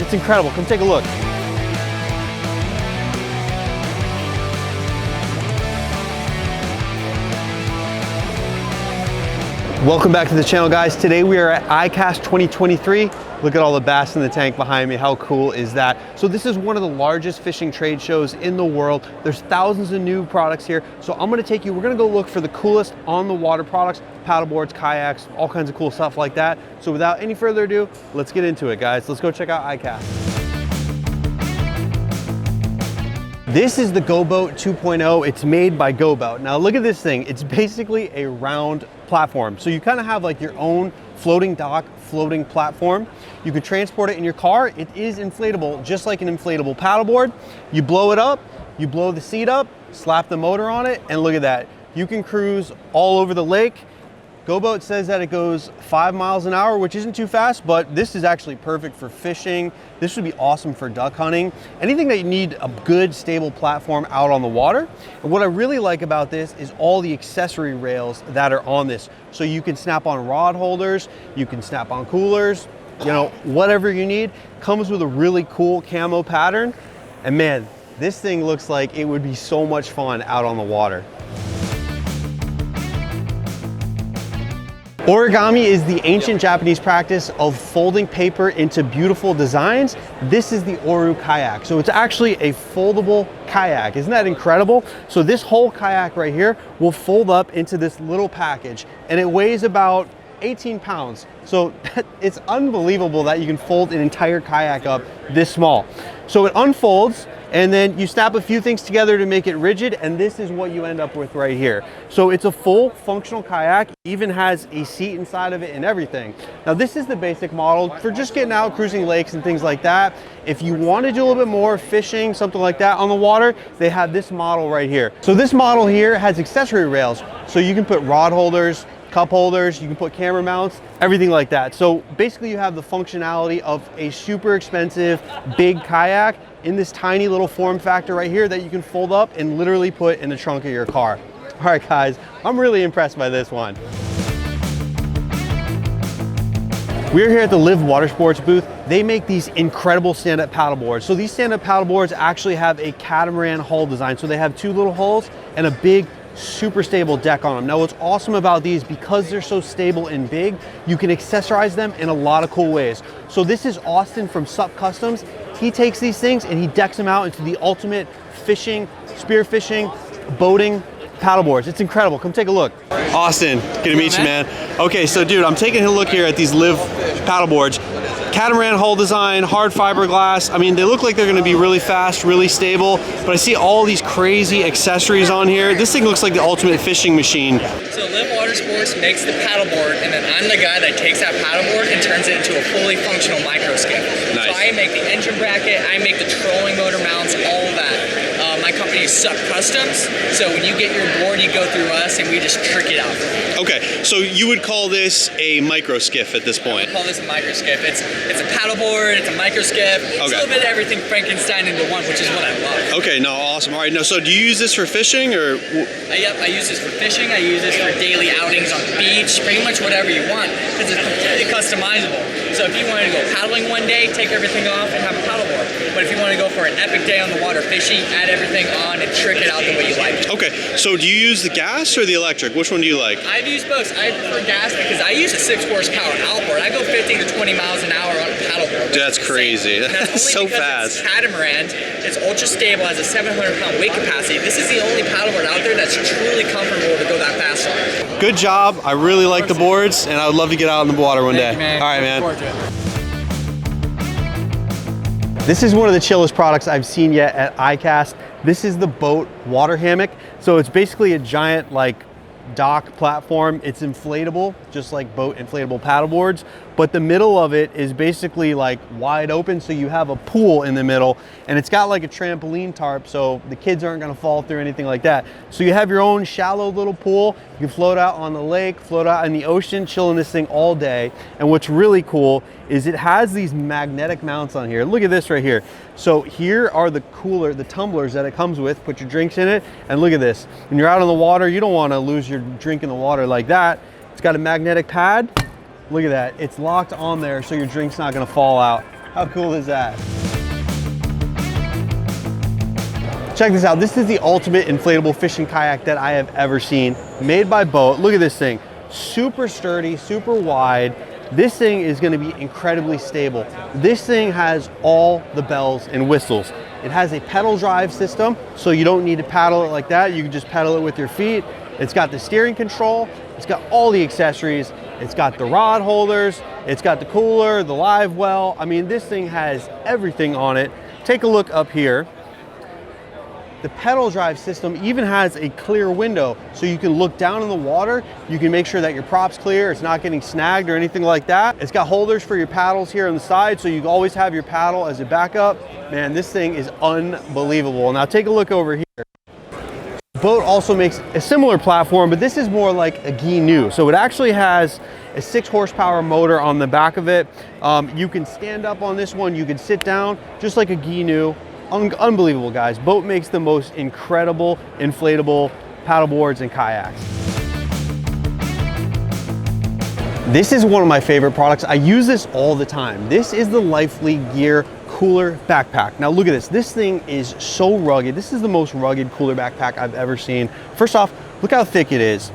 It's incredible. Come take a look. Welcome back to the channel, guys. Today we are at iCast 2023. Look at all the bass in the tank behind me. How cool is that? So this is one of the largest fishing trade shows in the world. There's thousands of new products here. So I'm gonna take you, we're gonna go look for the coolest on the water products, paddleboards, kayaks, all kinds of cool stuff like that. So without any further ado, let's get into it, guys. Let's go check out iCast. This is the GoBoat 2.0. It's made by GoBoat. Now look at this thing. It's basically a round platform. So you kind of have like your own floating dock, floating platform. You can transport it in your car. It is inflatable, just like an inflatable paddleboard. You blow it up, you blow the seat up, slap the motor on it, and look at that. You can cruise all over the lake. GoBoat says that it goes 5 miles an hour, which isn't too fast, but this is actually perfect for fishing. This would be awesome for duck hunting. Anything that you need a good, stable platform out on the water. And what I really like about this is all the accessory rails that are on this. So you can snap on rod holders, you can snap on coolers, you know, whatever you need. Comes with a really cool camo pattern. And man, this thing looks like it would be so much fun out on the water. Origami is the ancient Japanese practice of folding paper into beautiful designs. This is the Oru kayak. So it's actually a foldable kayak. Isn't that incredible? So this whole kayak right here will fold up into this little package, and it weighs about 18 pounds. So it's unbelievable that you can fold an entire kayak up this small. So it unfolds, and then you snap a few things together to make it rigid, and this is what you end up with right here. So it's a full functional kayak, even has a seat inside of it and everything. Now this is the basic model for just getting out, cruising lakes and things like that. If you want to do a little bit more fishing, something like that on the water, they have this model right here. So this model here has accessory rails, so you can put rod holders, cup holders, you can put camera mounts, everything like that. So basically you have the functionality of a super expensive big kayak in this tiny little form factor right here that you can fold up and literally put in the trunk of your car. All right guys, I'm really impressed by this one. We're here at the Leauge Watersports booth. They make these incredible stand-up paddleboards. So these stand-up paddleboards actually have a catamaran hull design. So they have two little hulls and a big super stable deck on them. Now what's awesome about these, because they're so stable and big, you can accessorize them in a lot of cool ways. So this is Austin from Sup Customs. He takes these things and he decks them out into the ultimate fishing, spear fishing, boating paddleboards. It's incredible. Come take a look. Austin, good to meet you, man. Okay, so dude, I'm taking a look here at these Leauge paddleboards. Catamaran hull design, hard fiberglass. I mean, they look like they're gonna be really fast, really stable, but I see all these crazy accessories on here. This thing looks like the ultimate fishing machine. So Leauge Watersports makes the paddleboard, and then I'm the guy that takes that paddleboard and turns it into a fully functional micro skiff. Nice. So I make the engine bracket, I make the trolling motor mounts, all of that. My company is Sup Customs, so when you get your board, you go through us and we just trick it out. Okay, so you would call this a micro skiff at this point? I would call this a micro skiff. It's a paddleboard, it's a micro skiff, it's a little bit of everything Frankenstein into one, which is what I love. Okay, no, awesome. All right, no, so do you use this for fishing or? Yep, I use this for fishing, I use this for daily outings on the beach, pretty much whatever you want, because it's completely customizable. So if you wanted to go paddling one day, take everything off and have a paddleboard. But if you want to go for an epic day on the water fishing, add everything on and trick it out the way you like it. Okay, so do you use the gas or the electric? Which one do you like? I've used both. I prefer gas because I use a 6 horsepower outboard. I go 15 to 20 miles an hour on a paddleboard. Dude, that's crazy. That's so fast. It's catamaran, it's ultra stable, has a 700-pound weight capacity. This is the only paddleboard out there that's truly comfortable to go that fast on. Good job. I really like the boards, and I would love to get out in the water one day. All right, man. This is one of the chillest products I've seen yet at iCast. This is the BOTE water hammock. So it's basically a giant like dock platform. It's inflatable, just like BOTE inflatable paddleboards, but the middle of it is basically like wide open, so you have a pool in the middle, and it's got like a trampoline tarp, so the kids aren't gonna fall through anything like that. So you have your own shallow little pool. You can float out on the lake, float out in the ocean, chill in this thing all day. And what's really cool is it has these magnetic mounts on here. Look at this right here. So here are the tumblers that it comes with. Put your drinks in it, and look at this. When you're out on the water, you don't want to lose your drink in the water like that. It's got a magnetic pad. Look at that. It's locked on there, so your drink's not going to fall out. How cool is that? Check this out. This is the ultimate inflatable fishing kayak that I have ever seen. Made by BOTE. Look at this thing. Super sturdy, super wide. This thing is going to be incredibly stable. This thing has all the bells and whistles. It has a pedal drive system, so you don't need to paddle it like that. You can just pedal it with your feet. It's got the steering control. It's got all the accessories. It's got the rod holders. It's got the cooler, the live well. I mean, this thing has everything on it. Take a look up here. The pedal drive system even has a clear window, so you can look down in the water. You can make sure that your prop's clear, it's not getting snagged or anything like that. It's got holders for your paddles here on the side, so you always have your paddle as a backup. Man, this thing is unbelievable. Now take a look over here. BOTE also makes a similar platform, but this is more like a GoBoat. So it actually has a 6 horsepower motor on the back of it. You can stand up on this one, you can sit down, just like a GoBoat. Unbelievable, guys. BOTE makes the most incredible inflatable paddleboards and kayaks. This is one of my favorite products. I use this all the time. This is the Leauge Gear cooler backpack. Now look at this. This thing is so rugged. This is the most rugged cooler backpack I've ever seen. First off, look how thick it is.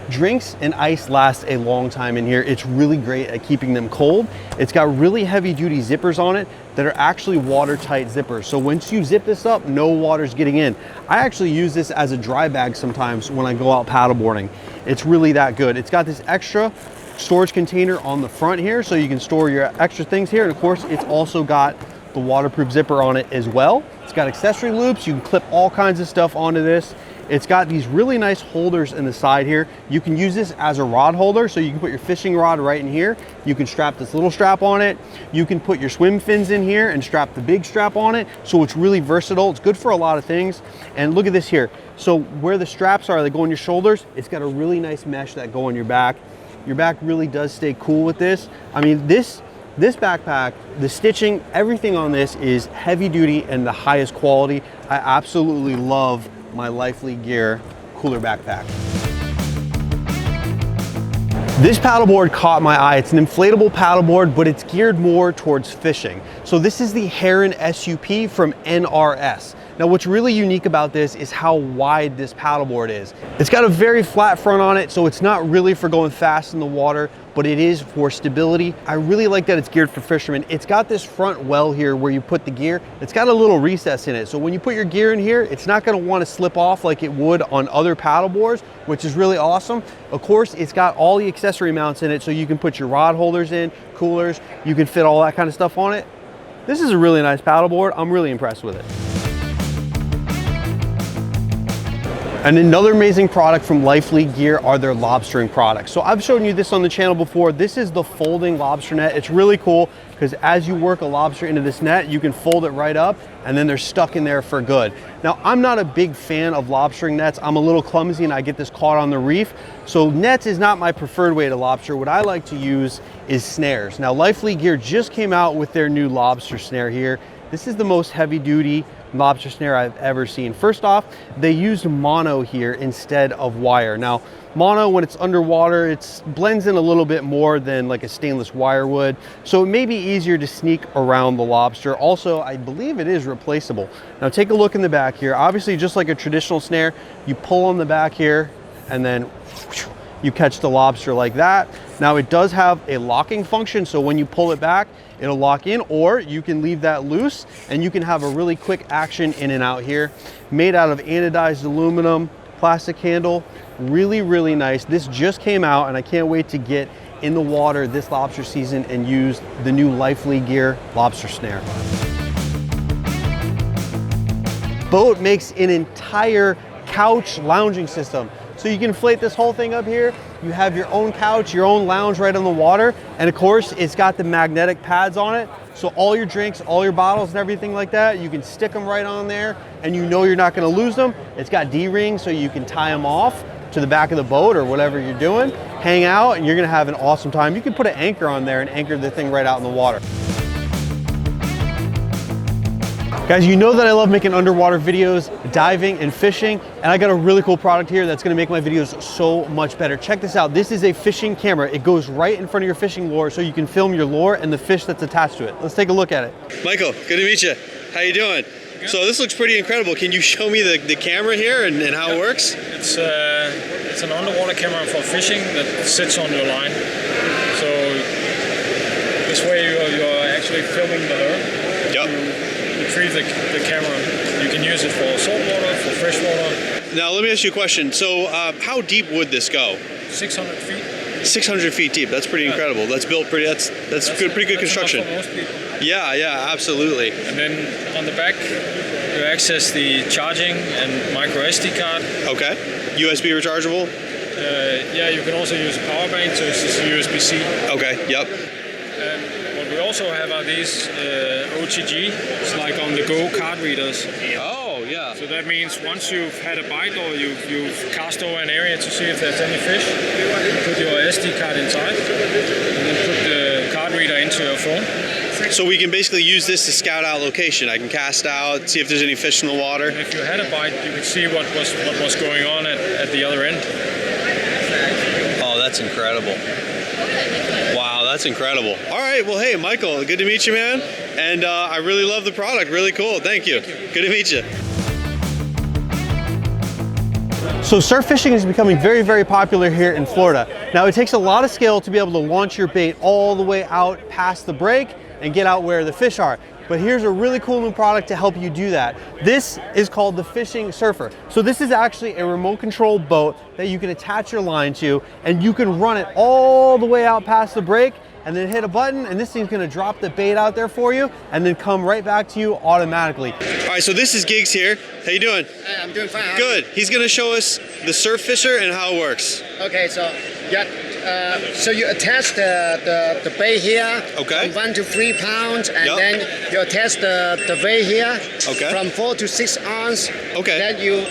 Drinks and ice last a long time in here. It's really great at keeping them cold. It's got really heavy duty zippers on it that are actually watertight zippers. So once you zip this up, no water's getting in. I actually use this as a dry bag sometimes when I go out paddleboarding. It's really that good. It's got this extra storage container on the front here, so you can store your extra things here. And of course, it's also got the waterproof zipper on it as well. It's got accessory loops. You can clip all kinds of stuff onto this. It's got these really nice holders in the side here. You can use this as a rod holder, so you can put your fishing rod right in here. You can strap this little strap on it. You can put your swim fins in here and strap the big strap on it. So it's really versatile. It's good for a lot of things. And look at this here. So where the straps are, they go on your shoulders. It's got a really nice mesh that go on your back. Your back really does stay cool with this. I mean, this backpack, the stitching, everything on this is heavy duty and the highest quality. I absolutely love my Leauge Gear cooler backpack. This paddleboard caught my eye. It's an inflatable paddleboard, but it's geared more towards fishing. So this is the Heron SUP from NRS. Now what's really unique about this is how wide this paddleboard is. It's got a very flat front on it, so it's not really for going fast in the water, but it is for stability. I really like that it's geared for fishermen. It's got this front well here where you put the gear. It's got a little recess in it, so when you put your gear in here, it's not gonna wanna slip off like it would on other paddleboards, which is really awesome. Of course, it's got all the accessory mounts in it, so you can put your rod holders in, coolers, you can fit all that kind of stuff on it. This is a really nice paddleboard. I'm really impressed with it. And another amazing product from Leauge Gear are their lobstering products. So I've shown you this on the channel before. This is the folding lobster net. It's really cool because as you work a lobster into this net, you can fold it right up and then they're stuck in there for good. Now, I'm not a big fan of lobstering nets. I'm a little clumsy and I get this caught on the reef. So nets is not my preferred way to lobster. What I like to use is snares. Now, Leauge Gear just came out with their new lobster snare here. This is the most heavy duty lobster snare I've ever seen. First off, they used mono here instead of wire. Now, mono, when it's underwater, it blends in a little bit more than like a stainless wire would. So it may be easier to sneak around the lobster. Also, I believe it is replaceable. Now take a look in the back here. Obviously, just like a traditional snare, you pull on the back here and then you catch the lobster like that. Now it does have a locking function, so when you pull it back, it'll lock in, or you can leave that loose and you can have a really quick action in and out here. Made out of anodized aluminum, plastic handle, really, really nice. This just came out and I can't wait to get in the water this lobster season and use the new Leauge Gear lobster snare. BOTE makes an entire couch lounging system. So you can inflate this whole thing up here. You have your own couch, your own lounge right on the water. And of course, it's got the magnetic pads on it. So all your drinks, all your bottles and everything like that, you can stick them right on there and you know you're not gonna lose them. It's got D-rings so you can tie them off to the back of the boat or whatever you're doing. Hang out and you're gonna have an awesome time. You can put an anchor on there and anchor the thing right out in the water. Guys, you know that I love making underwater videos, diving and fishing, and I got a really cool product here that's gonna make my videos so much better. Check this out. This is a fishing camera. It goes right in front of your fishing lure so you can film your lure and the fish that's attached to it. Let's take a look at it. Michael, good to meet you. How you doing? Good. So this looks pretty incredible. Can you show me the camera here and how it works? It's an underwater camera for fishing that sits on your line. So this way you're actually filming the lure. Yep. Retrieve the camera. You can use it for saltwater, for freshwater. Now let me ask you a question. So how deep would this go? 600 feet. 600 feet deep. That's pretty incredible. That's built pretty. That's good. Pretty good construction. For most people. Yeah, absolutely. And then on the back, you access the charging and micro SD card. Okay. USB rechargeable. Yeah, you can also use a power bank, so it's just USB-C. Okay. Yep. And what we also have are these OTG. It's like on the go card readers. Oh yeah. So that means once you've had a bite or you've cast over an area to see if there's any fish, you put your SD card inside and then put the card reader into your phone. So we can basically use this to scout out location. I can cast out, see if there's any fish in the water. And if you had a bite, you could see what was going on at the other end. Oh, that's incredible. Wow, that's incredible. All right, well, hey, Michael, good to meet you, man. And I really love the product. Really cool. Thank you. Good to meet you. So surf fishing is becoming very, very popular here in Florida. Now, it takes a lot of skill to be able to launch your bait all the way out past the break and get out where the fish are. But here's a really cool new product to help you do that. This is called the Fishing Surfer. So this is actually a remote control boat that you can attach your line to, and you can run it all the way out past the break and then hit a button, and this thing's gonna drop the bait out there for you and then come right back to you automatically. All right, so this is Gigs here. How you doing? Hey, I'm doing fine. Good. He's gonna show us the Surf Fisher and how it works. Okay, so yeah, so you attach the bait here, okay, from 1 to 3 pounds, and yep, then you attach the bait here, okay, from 4 to 6 ounce. Okay. Then you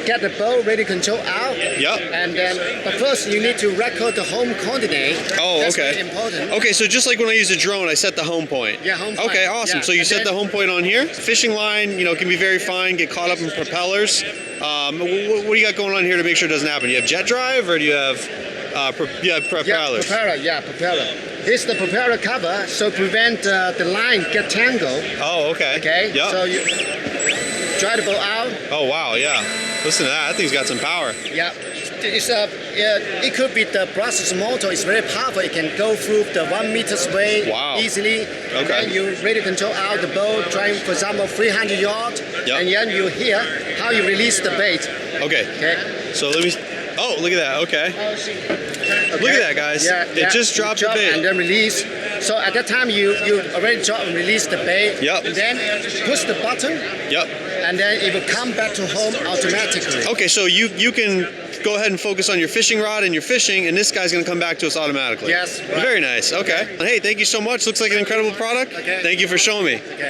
get the boat ready control out. Yep. And then, but first you need to record the home coordinate. Oh, That's okay. very important. Okay, so just like when I use a drone, I set the home point. Yeah, home point. Okay, awesome. Yeah. So you And set the home point on here. Fishing line, you know, can be very fine, get caught up in propellers. What do you got going on here to make sure it doesn't happen? You have jet drive, or do you have propellers? Yeah, propeller. This is the propeller cover, so prevent the line get tangled. Oh, okay. Okay. Yep. So you dry the boat out. Oh wow, yeah. Listen to that. That thing's got some power. Yeah. It could be the brushless motor. It's very powerful. It can go through the 1 meter sway easily. Okay. And then you ready control out the boat, trying for example 300 yards. Yep. And then you hear how you release the bait. Okay. Okay. So let me. Oh, look at that. Okay. Okay. Look at that, guys. Yeah, it just dropped the drop bait. and then release. So at that time you already drop and release the bait. Yep. And then push the button. Yep. And then it will come back to home automatically. Okay, so you can go ahead and focus on your fishing rod and your fishing, and this guy's going to come back to us automatically. Yes. Right. Very nice. Okay. Hey, thank you so much. Looks like an incredible product. Okay. Thank you for showing me. Okay.